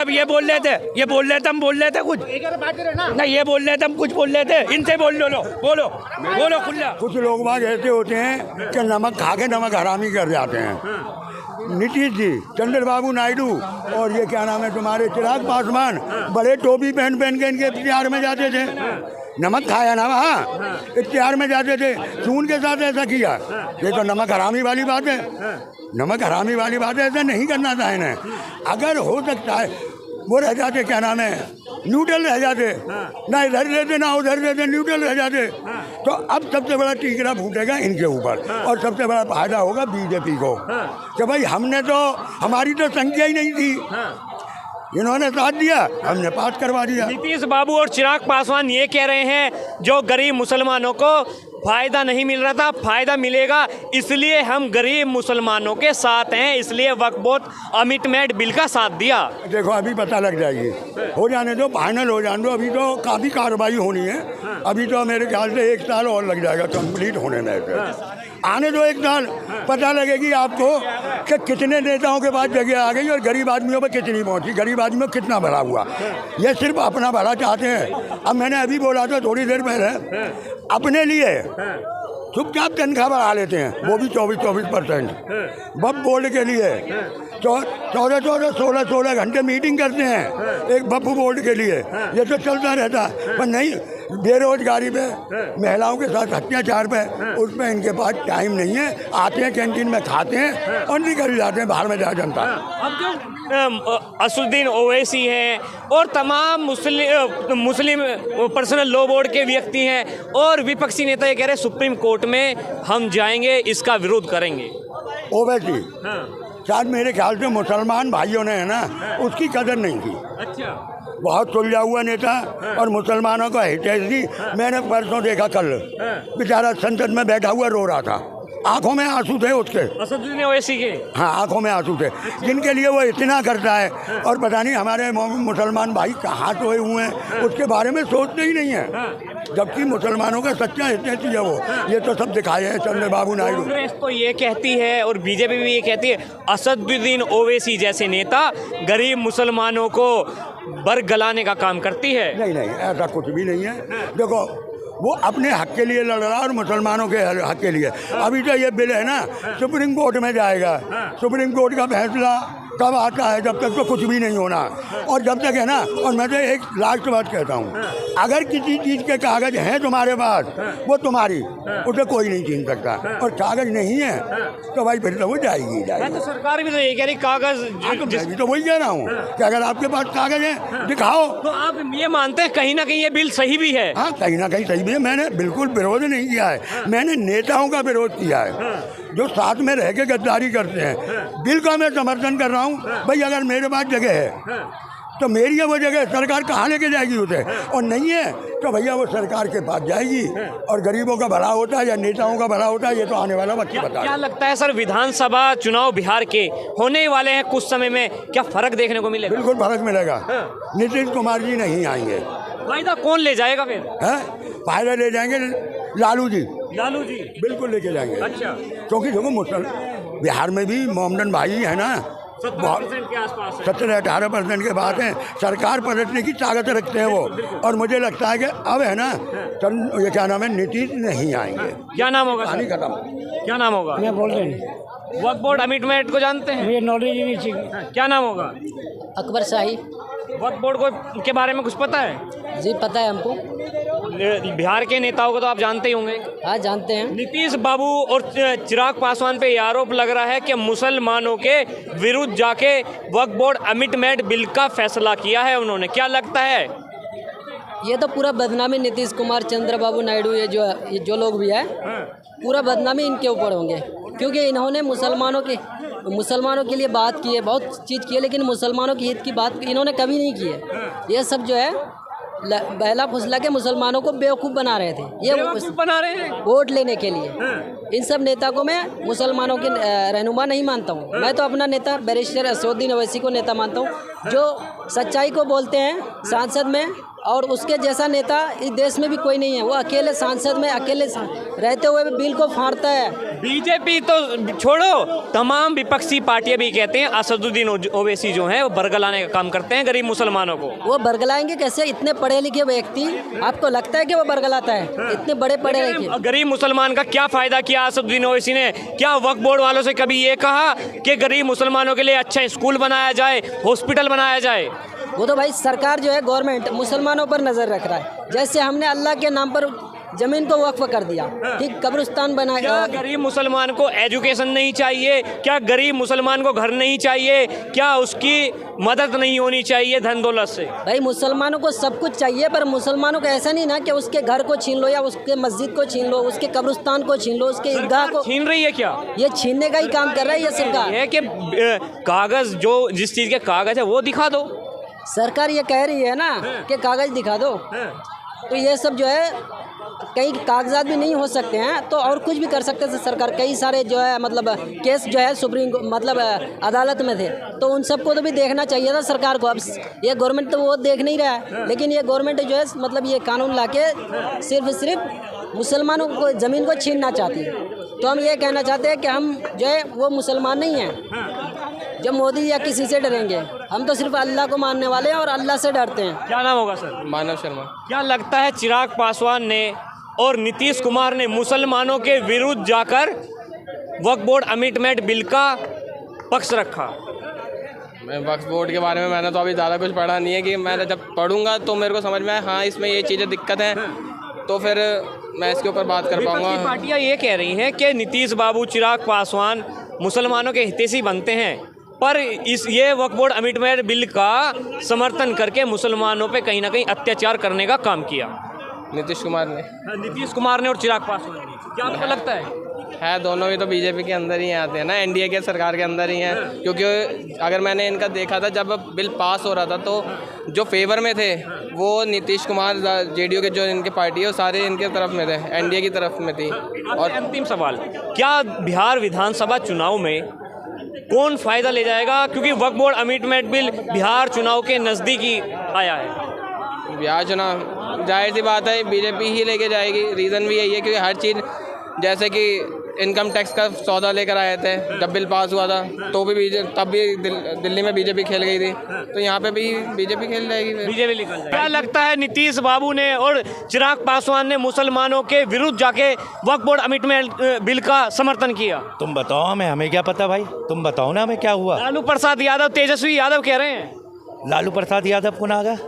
अब ये बोल रहे थे हम बोल रहे थे कुछ नहीं, ये बोल रहे थे हम कुछ बोल रहे थे, इनसे बोल लो बोलो खुला। कुछ लोग बाग ऐसे होते हैं कि नमक खा के नमक हरामी कर जाते हैं। नीतीश जी, चंद्रबाबू नायडू और ये क्या नाम है तुम्हारे चिराग पासवान, बड़े टोपी पहन के इनके इफ्तिहार में जाते थे। नमक खाया ना वहाँ, इफ्तिहार में जाते थे, खून के साथ ऐसा किया। ये तो नमक हरामी वाली बात है, नमक हरामी वाली बात है। ऐसा नहीं करना था इन्हें। अगर हो सकता है वो रह जाते, क्या नाम है, न्यूट्रल रह जाते, ना इधर रहते ना उधर रहते, न्यूट्रल रह जाते, तो अब सबसे बड़ा टीकरा फूटेगा इनके ऊपर और सबसे बड़ा फायदा होगा बीजेपी को कि भाई हमने तो, हमारी तो संख्या ही नहीं थी, इन्होंने साथ दिया, हमने पास करवा दिया। नीतीश बाबू और चिराग पासवान ये कह रहे हैं जो गरीब मुसलमानों को फायदा नहीं मिल रहा था, फायदा मिलेगा, इसलिए हम गरीब मुसलमानों के साथ हैं, इसलिए वक्फ बोर्ड अमेंडमेंट बिल का साथ दिया। देखो अभी पता लग जाएगी, हो जाने दो, फाइनल हो जाने दो। अभी तो काफ़ी कार्रवाई होनी है, अभी तो मेरे ख्याल से 1 साल और लग जाएगा कंप्लीट होने में। आने दो 1 साल, पता लगेगी आपको कि कितने नेताओं के पास जगह आ गई और गरीब आदमियों पर कितनी पहुंची, गरीब आदमियों को कितना भला हुआ। ये सिर्फ अपना भला चाहते हैं। अब मैंने अभी बोला था थोड़ी देर पहले, अपने लिए चुपचाप तनख्वाह बढ़ा लेते हैं, वो भी 24% वक्फ बोर्ड के लिए 14 16 घंटे मीटिंग करते हैं एक वक्फ बोर्ड के लिए। ये तो चलता रहता है, पर नहीं, बेरोजगारी पे, महिलाओं के साथ अत्याचार पे, उस पर इनके पास टाइम नहीं है। आते हैं कैंटीन में खाते हैं और निकल जाते हैं, बाहर में जा जनता। अब जो असदुद्दीन ओवैसी हैं और तमाम मुस्लिम पर्सनल लॉ बोर्ड के व्यक्ति हैं और विपक्षी नेता ये कह रहे हैं सुप्रीम कोर्ट में हम जाएंगे, इसका विरोध करेंगे। ओवैसी शायद मेरे ख्याल से मुसलमान भाइयों ने, है ना, उसकी कदर नहीं की। अच्छा, बहुत सुलझा हुआ नेता और मुसलमानों का हितैषी थी। मैंने परसों देखा, कल बेचारा संसद में बैठा हुआ रो रहा था, आंखों में आंसू थे उसके, असदुद्दीन ओवैसी के। हाँ, आंखों में आंसू थे, जिनके लिए वो इतना करता है। और पता नहीं हमारे मुसलमान भाई कहाँ सोए हुए हैं, उसके बारे में सोचते ही नहीं है, जबकि मुसलमानों का सच्चा हितैषी है वो। ये तो सब दिखाए हैं चंद्रबाबू नायडू। कांग्रेस तो ये कहती है और बीजेपी भी ये कहती है असदुद्दीन ओवैसी जैसे नेता गरीब मुसलमानों को बरगलाने का काम करती है। नहीं, ऐसा कुछ भी नहीं है। देखो, वो अपने हक के लिए लड़ रहा है और मुसलमानों के हक के लिए। अभी तो ये बिल है ना, सुप्रीम कोर्ट में जाएगा, सुप्रीम कोर्ट का फैसला कब आता है, जब तक तो कुछ भी नहीं होना। और जब तक, है ना, और मैं तो एक लास्ट बात कहता हूँ, अगर किसी चीज़ के कागज हैं तुम्हारे पास, वो तुम्हारी, उसे कोई नहीं छीन सकता। और कागज नहीं है तो भाई फिर तो वो जाएगी। तो सरकार भी तो ये कह रही कागज, मैं भी तो वही कह रहा हूँ कि अगर आपके पास कागज है दिखाओ। तो आप ये मानते हैं कहीं ना कहीं ये बिल सही भी है? हाँ, कहीं ना कहीं सही भी है। मैंने बिल्कुल विरोध नहीं किया है, मैंने नेताओं का विरोध किया है जो साथ में रह के गद्दारी करते हैं। बिल का मैं समर्थन कर रहा हूँ। भाई अगर मेरे पास जगह है तो मेरी है वो जगह, सरकार कहाँ लेके जाएगी उसे? और नहीं है तो भैया वो सरकार के पास जाएगी। और गरीबों का भला होता है या नेताओं का भला होता है, ये तो आने वाला वक्त बता। क्या लगता है सर, विधानसभा चुनाव बिहार के होने वाले हैं कुछ समय में, क्या फर्क देखने को मिलेगा? बिल्कुल फर्क मिलेगा। नीतीश कुमार जी नहीं आएंगे। फायदा कौन ले जाएगा फिर? फायदा ले जाएंगे लालू जी। लालू जी बिल्कुल लेके जाएंगे। अच्छा, क्योंकि देखो बिहार में भी मोहम्मदन भाई है ना, 70% के आसपास है। 17-18% के बाद हैं, सरकार पलटने की ताकत रखते हैं वो। और मुझे लगता है कि अब, है ना, ये क्या नाम है, नीतीश नहीं आएंगे। क्या नाम होगा? कहानी खत्म। क्या नाम होगा? मैं बोल रहे हैं, वक्फ बोर्ड अमेंडमेंट को जानते हैं? ये नॉलेज ही नहीं चाहिए। क्या नाम होगा? अकबर शाही। वक्फ बोर्ड को के बारे में कुछ पता है? जी पता है हमको। बिहार के नेताओं को तो आप जानते ही होंगे। हाँ जानते हैं। नीतीश बाबू और चिराग पासवान पे यह आरोप लग रहा है कि मुसलमानों के विरुद्ध जाके वक्फ बोर्ड अमेंडमेंट बिल का फैसला किया है उन्होंने। क्या लगता है? ये तो पूरा बदनामी नीतीश कुमार, चंद्रबाबू नायडू, ये जो लोग भी है, पूरा बदनामी इनके ऊपर होंगे। क्योंकि इन्होंने मुसलमानों के लिए बात की है, बहुत चीज़ की है, लेकिन मुसलमानों की हित की बात इन्होंने कभी नहीं की है। ये सब जो है बहला फुसला के मुसलमानों को बेवकूफ़ बना रहे थे, ये बना रहे हैं वोट लेने के लिए। इन सब नेता को मैं मुसलमानों के रहनुमा नहीं मानता हूँ। मैं तो अपना नेता बैरिस्टर असदुद्दीन ओवैसी को नेता मानता हूँ, जो सच्चाई को बोलते हैं सांसद में, और उसके जैसा नेता इस देश में भी कोई नहीं है। वो अकेले सांसद में अकेले रहते हुए भी बिल को फाड़ता है, बीजेपी तो छोड़ो, तमाम विपक्षी पार्टियां भी कहते हैं असदुद्दीन ओवैसी जो हैं वो बरगलाने का काम करते हैं गरीब मुसलमानों को। वो बरगलाएंगे कैसे? इतने पढ़े लिखे व्यक्ति, आपको लगता है कि वो बरगलाता है? इतने बड़े पढ़े लिखे गरीब मुसलमान का क्या फायदा किया असदुद्दीन ओवैसी ने? क्या वक्फ बोर्ड वालों से कभी ये कहा कि गरीब मुसलमानों के लिए अच्छा स्कूल बनाया जाए, हॉस्पिटल बनाया जाए? वो तो भाई सरकार जो है, गवर्नमेंट मुसलमानों पर नज़र रख रहा है। जैसे हमने अल्लाह के नाम पर जमीन को वक्फ कर दिया, ठीक, कब्रिस्तान बनाया। क्या गरीब मुसलमान को एजुकेशन नहीं चाहिए? क्या गरीब मुसलमान को घर नहीं चाहिए? क्या उसकी मदद नहीं होनी चाहिए धन दौलत से? भाई मुसलमानों को सब कुछ चाहिए, पर मुसलमानों को ऐसा नहीं ना कि उसके घर को छीन लो या उसके मस्जिद को छीन लो, उसके कब्रिस्तान को छीन लो, उसके ईदगाह को छीन रही है क्या? ये छीनने का ही काम कर रहा है ये सरकार। है कि कागज, जो जिस चीज़ के कागज है वो दिखा दो। सरकार ये कह रही है ना कि कागज दिखा दो, तो ये सब जो है कई कागजात भी नहीं हो सकते हैं, तो और कुछ भी कर सकते थे सरकार। कई सारे जो है मतलब केस जो है सुप्रीम मतलब अदालत में थे, तो उन सबको तो भी देखना चाहिए था सरकार को। अब ये गवर्नमेंट तो वो देख नहीं रहा है, लेकिन ये गवर्नमेंट जो है मतलब ये कानून लाके सिर्फ मुसलमानों को ज़मीन को छीनना चाहती है। तो हम ये कहना चाहते हैं कि हम जो है वो मुसलमान नहीं हैं जो मोदी या किसी से डरेंगे। हम तो सिर्फ अल्लाह को मानने वाले हैं और अल्लाह से डरते हैं। क्या नाम होगा सर? मानव शर्मा। क्या लगता है चिराग पासवान ने और नीतीश कुमार ने मुसलमानों के विरुद्ध जाकर वक्फ बोर्ड अमेंडमेंट बिल का पक्ष रखा? मैं वक्फ बोर्ड के बारे में मैंने तो अभी ज़्यादा कुछ पढ़ा नहीं है, कि मैंने जब पढ़ूंगा तो मेरे को समझ में आया हाँ इसमें ये चीज़ें दिक्कत हैं, तो फिर मैं इसके ऊपर बात कर पाऊँगा। पार्टियां ये कह रही हैं कि नीतीश बाबू, चिराग पासवान मुसलमानों के हितैषी बनते हैं, पर ये वक्फ बोर्ड अमेंडमेंट बिल का समर्थन करके मुसलमानों पे कहीं ना कहीं अत्याचार करने का काम किया। नीतीश कुमार ने और चिराग पासवान ने। क्या आपको लगता है? दोनों ही तो बीजेपी के अंदर ही आते हैं ना, एनडीए के सरकार के अंदर ही हैं। क्योंकि अगर मैंने इनका देखा था जब बिल पास हो रहा था, तो जो फेवर में थे वो नीतीश कुमार, जेडीयू के जो इनके पार्टी है वो सारे इनके तरफ में थे, एनडीए की तरफ में थी। और अंतिम सवाल, क्या बिहार विधानसभा चुनाव में कौन फायदा ले जाएगा? क्योंकि वक्फ बोर्ड अमेंडमेंट बिल बिहार चुनाव के नज़दीक ही आया है। बिहार चुनाव जाहिर सी बात है बीजेपी ही लेके जाएगी। रीज़न भी यही है क्योंकि हर चीज़, जैसे कि इनकम टैक्स का सौदा लेकर आए थे जब बिल पास हुआ था, तो भी तब भी दिल्ली में बीजेपी खेल गई थी, तो यहाँ पे भी बीजेपी खेल जाएगी। बीजेपी निकल जाएगी। क्या लगता है नीतीश बाबू ने और चिराग पासवान ने मुसलमानों के विरुद्ध जाके वक्फ बोर्ड अमेंडमेंट बिल का समर्थन किया? तुम बताओ हमें क्या पता भाई, तुम बताओ ना हमें क्या हुआ। लालू प्रसाद यादव, तेजस्वी यादव कह रहे हैं। लालू प्रसाद यादव कौन आ गया?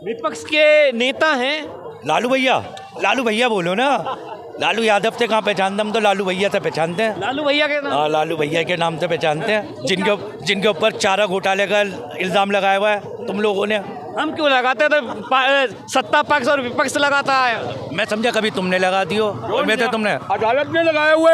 विपक्ष के नेता हैं लालू भैया बोलो ना। लालू यादव से कहाँ पहचानते? हम तो लालू भैया से पहचानते हैं। लालू भैया के नाम? हाँ, लालू भैया के नाम से पहचानते हैं, जिनके ऊपर चारा घोटाले का इल्ज़ाम लगाया हुआ है तुम लोगों ने। हम क्यों लगाते? तो सत्ता पक्ष और विपक्ष लगाता है। मैं समझा कभी तुमने लगा दियो और मैं तो तुमने अदालत में लगाए हुए,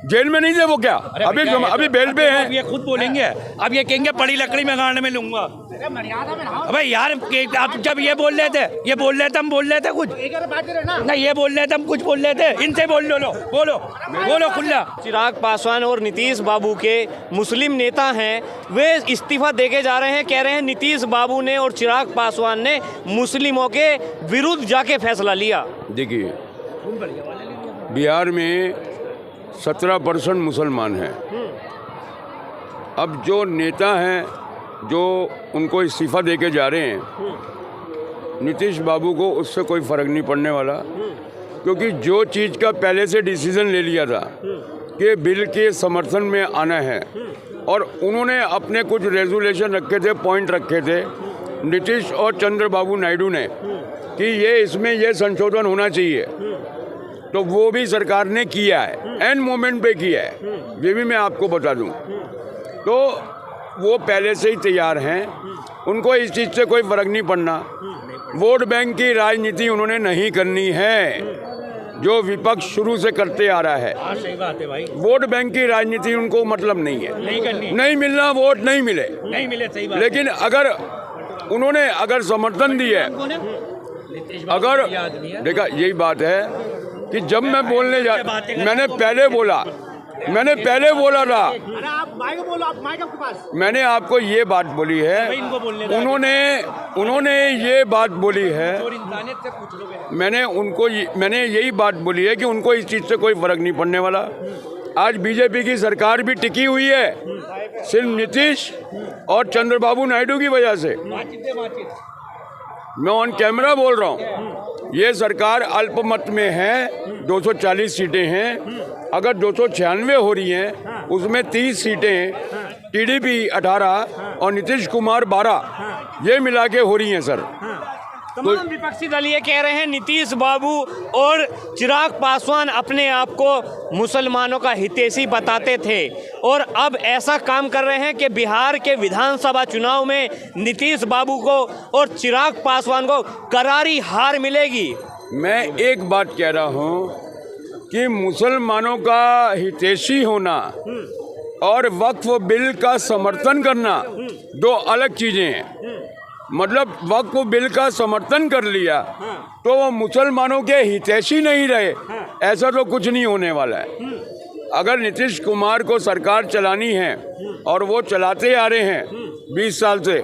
जेल में नहीं थे वो क्या? अभी बेल पे हैं। ये खुद बोलेंगे, अब ये कहेंगे बड़ी लकड़ी में गाड़ने में लूंगा। अबे यार, आप जब ये बोल रहे थे हम बोल रहे थे कुछ ना, ये बोल रहे थे हम कुछ बोल रहे थे। इनसे बोलो खुला। चिराग पासवान और नीतीश बाबू के मुस्लिम नेता हैं, वे इस्तीफा देके जा रहे हैं। कह रहे हैं नीतीश बाबू ने और चिराग पासवान ने मुस्लिमों के विरुद्ध जाके फैसला लिया। देखिए, बिहार में 17% मुसलमान हैं। अब जो नेता हैं जो उनको इस्तीफा देके जा रहे हैं, नीतीश बाबू को उससे कोई फ़र्क नहीं पड़ने वाला, क्योंकि जो चीज़ का पहले से डिसीज़न ले लिया था कि बिल के समर्थन में आना है, और उन्होंने अपने कुछ रेजोल्यूशन रखे थे, पॉइंट रखे थे नीतीश और चंद्रबाबू नायडू ने कि इसमें ये संशोधन होना चाहिए, तो वो भी सरकार ने किया है, एंड मोमेंट पे किया है। ये भी मैं आपको बता दूं, तो वो पहले से ही तैयार हैं, उनको इस चीज़ से कोई फ़र्क नहीं पड़ना। वोट बैंक की राजनीति उन्होंने नहीं करनी है, जो विपक्ष शुरू से करते आ रहा है। सही बात है भाई, वोट बैंक की राजनीति उनको मतलब नहीं है, नहीं करनी, नहीं मिलना वोट नहीं मिले, सही बात। लेकिन अगर समर्थन दिया है, अगर देखा, यही बात है कि जब मैं बोलने मैंने पहले बोला मैंने पहले बोला था, अरे आप माइक बोलो, आप माइक आपके पास। मैंने आपको ये बात बोली है, इनको बोलने दो। उन्होंने ये बात बोली है, और इंसानियत से पूछ लो। मैंने यही बात बोली है कि उनको इस चीज़ से कोई फर्क नहीं पड़ने वाला। आज बीजेपी की सरकार भी टिकी हुई है सिर्फ नीतीश और चंद्रबाबू नायडू की वजह से। मैं ऑन कैमरा बोल रहा हूँ, ये सरकार अल्पमत में है, 240 सीटें हैं। अगर 296 हो रही हैं, उसमें 30 सीटें टीडीपी 18 और नीतीश कुमार 12, ये मिला के हो रही हैं सर। तमाम विपक्षी दल ये कह रहे हैं नीतीश बाबू और चिराग पासवान अपने आप को मुसलमानों का हितैषी बताते थे और अब ऐसा काम कर रहे हैं कि बिहार के विधानसभा चुनाव में नीतीश बाबू को और चिराग पासवान को करारी हार मिलेगी। मैं एक बात कह रहा हूँ कि मुसलमानों का हितैषी होना और वक्फ बिल का समर्थन करना दो अलग चीज़ें हैं। मतलब वक्फ बिल का समर्थन कर लिया तो वो मुसलमानों के हितैषी नहीं रहे, ऐसा तो कुछ नहीं होने वाला है। अगर नीतीश कुमार को सरकार चलानी है और वो चलाते आ रहे हैं 20 साल से,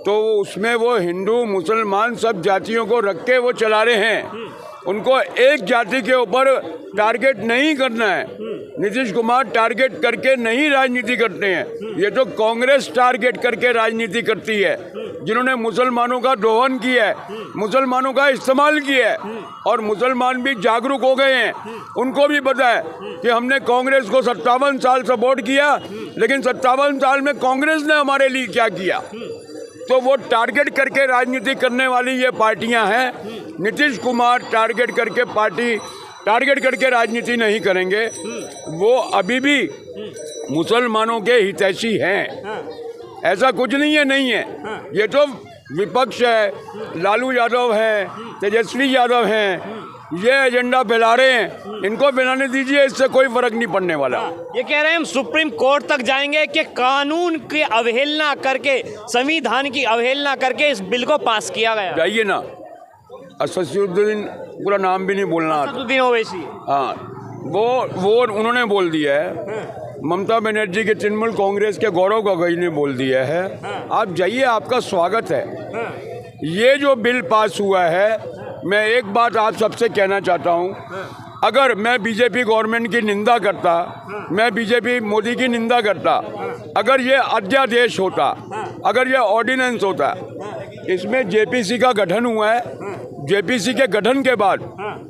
तो उसमें वो हिंदू मुसलमान सब जातियों को रख के वो चला रहे हैं। उनको एक जाति के ऊपर टारगेट नहीं करना है। नीतीश कुमार टारगेट करके नहीं राजनीति करते हैं, ये तो कांग्रेस टारगेट करके राजनीति करती है, जिन्होंने मुसलमानों का दोहन किया है, मुसलमानों का इस्तेमाल किया है। और मुसलमान भी जागरूक हो गए हैं, उनको भी पता है कि हमने कांग्रेस को 57 साल सपोर्ट किया, लेकिन 57 साल में कांग्रेस ने हमारे लिए क्या किया। तो वो टारगेट करके राजनीति करने वाली ये पार्टियां हैं। नीतीश कुमार टारगेट करके राजनीति नहीं करेंगे, वो अभी भी मुसलमानों के हितैषी हैं, ऐसा कुछ नहीं है। ये तो विपक्ष है, लालू यादव है, तेजस्वी यादव हैं, ये एजेंडा फैला रहे हैं, इनको फैलाने दीजिए, इससे कोई फर्क नहीं पड़ने वाला। ये कह रहे हैं हम सुप्रीम कोर्ट तक जाएंगे कि कानून की अवहेलना करके, संविधान की अवहेलना करके इस बिल को पास किया गया। जाइए ना, असदुद्दीन, पूरा नाम भी नहीं बोलना, असदुद्दीन ओवैसी, हाँ, वो उन्होंने बोल दिया है। ममता बनर्जी के तृणमूल कांग्रेस के गौरव गोगोई ने बोल दिया है। आप जाइए, आपका स्वागत है। ये जो बिल पास हुआ है, मैं एक बात आप सबसे कहना चाहता हूँ, अगर मैं बीजेपी गवर्नमेंट की निंदा करता, मैं बीजेपी मोदी की निंदा करता, अगर ये अध्यादेश होता, अगर ये ऑर्डिनेंस होता, इसमें जेपीसी का गठन हुआ है, जेपीसी के गठन के बाद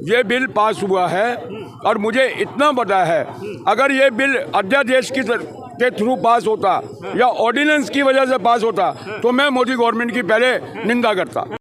ये बिल पास हुआ है। और मुझे इतना पता है, अगर ये बिल अध्यादेश के थ्रू पास होता या ऑर्डिनेंस की वजह से पास होता, तो मैं मोदी गवर्नमेंट की पहले निंदा करता।